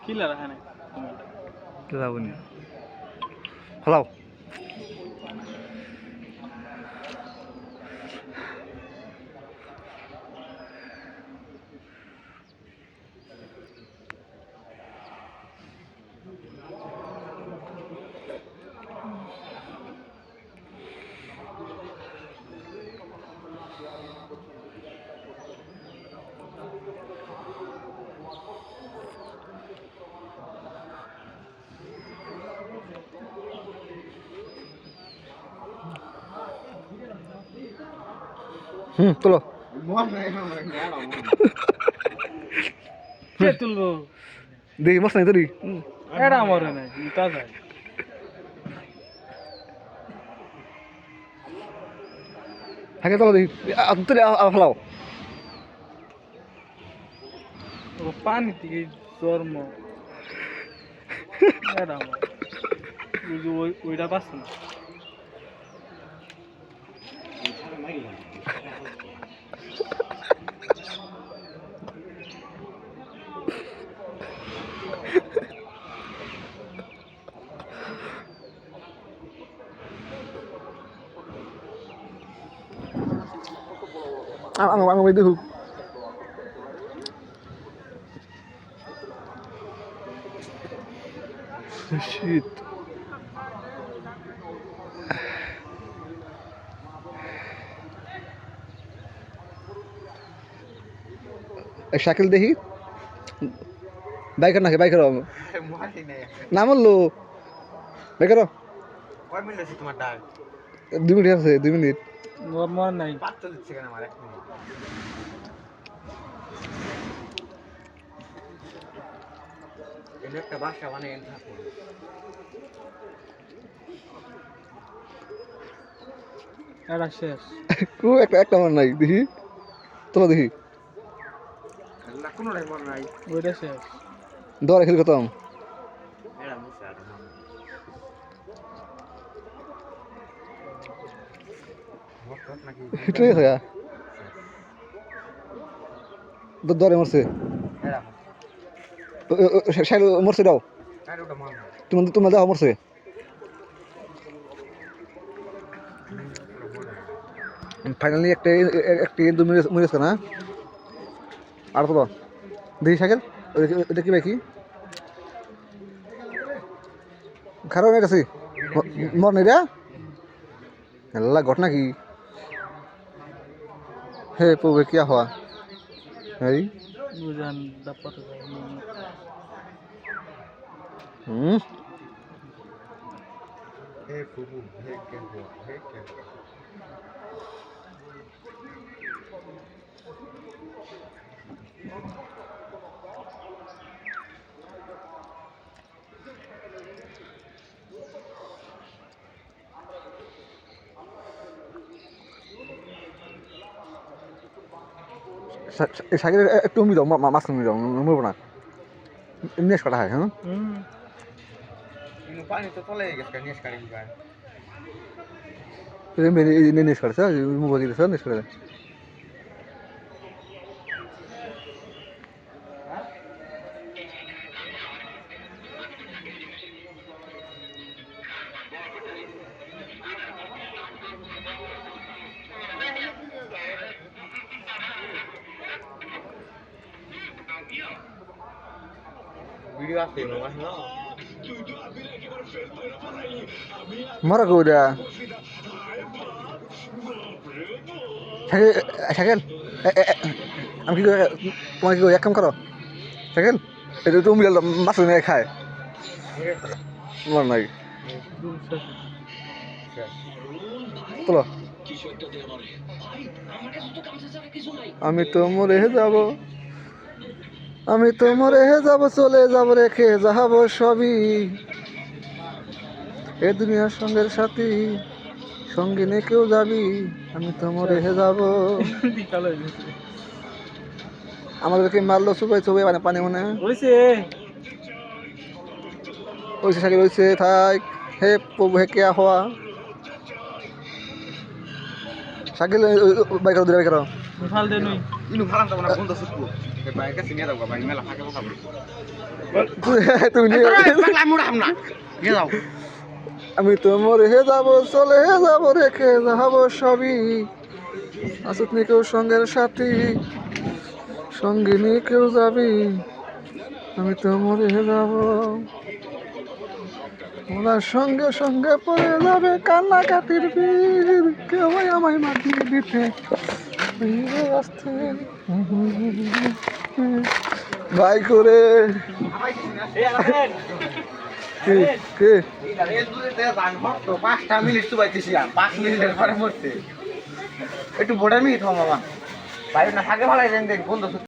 কিলার এখানে যাবনি ফলাও তুলো কে তুলবো দেখি মস্ত নাই তোরি এটা আমার নাই তা যায় হাকে তোলো দেখি তুলে ফেলাও ও পানি থেকে জন্ম এটা আমার ওইটা পাচ্ছে না আমি দেখুক শীত শাকিল দেখি বাইকের নাকি বাইকের না বললো বাইকের 2 মিনিট আছে 2 মিনিট নরমাল নাই একটা বাসা বানিয়ে থাকো এটা শেষ একটা আমার নাই দেখি তোলা দেখি কোনো মন নাই ওইটা শেষ দৌড়ে খেলি খতম এরা মুসা আর নাকি হিটে হয়া দৌড়ে মরছে এরা শাইল মরছে দাও আর ওটা মান তোমার দাও মরছে ফাইনালি একটা 2 মিনিট মরেছে না আর তো দেখি শাকিল ওটা কি বাকি খারাপ হয়ে গেছে মর নেই রে আল্লাহ ঘটনা কি হে প্রভু কি হওয়া এই বুঝান দাপট হে প্রভু হে কেন হে কেন শাকিল একটু মি দাও মাছ মি দাও মরবো না নিয়ে কাটা হয় হ্যাঁ পানি তো চলে গেছে নিয়ে কাটি ভাই নিয়ে কাটছে মোবাইল দিয়েছে নিয়ে করে ভিডিও আছে মাস না মারা কইরা শাকিল আমি কি তোমার কি এক কাম করো শাকিল এটা তুমি মাছ নিয়ে খায় তোমার নাই তোলো আমি তো মরে যাব আমি তো মরে যাব চলে যাব রেখে যাব সবই এ দুনিয়ার সঙ্গের সাথী সঙ্গে নিয়ে কেউ যাবি আমি তো মরে যাব আমাদেরকে মারলো চুপাই চুপাই মানে পানি মনে হয়েছে ওইসে শাকিল হয়েছে থাক হে প্রভু হে কে হওয়া শাকিল বাইক দূরে বাইক ফাল দে নই ইনু ফালাম তো না বন্ধ সুকু বাইরে কাছে নিয়ে যাও ভাই মেলা ফাঁকে কথা বলি তুমি নিয়ে পাগলা মুড়া হামনা নিয়ে যাও আমি তো মরে যাব চলে যাব রেখে যাব সবই আসুত নি কেউ সঙ্গের সাথী সঙ্গে নিয়ে কেউ যাবি আমি তো মরে যাব ওনার সঙ্গে সঙ্গে পড়ে যাবে কান্নাকাটির বীর কেউ আমায় মাটিয়ে দিতে ভাই করে কে 5টা মিনিট তো পাইতেছি 5 মিনিটের পরে মরতে একটু বোর্ডার মিনিট হো মামা ভাই না থাকে ভালো দেন বন্ধু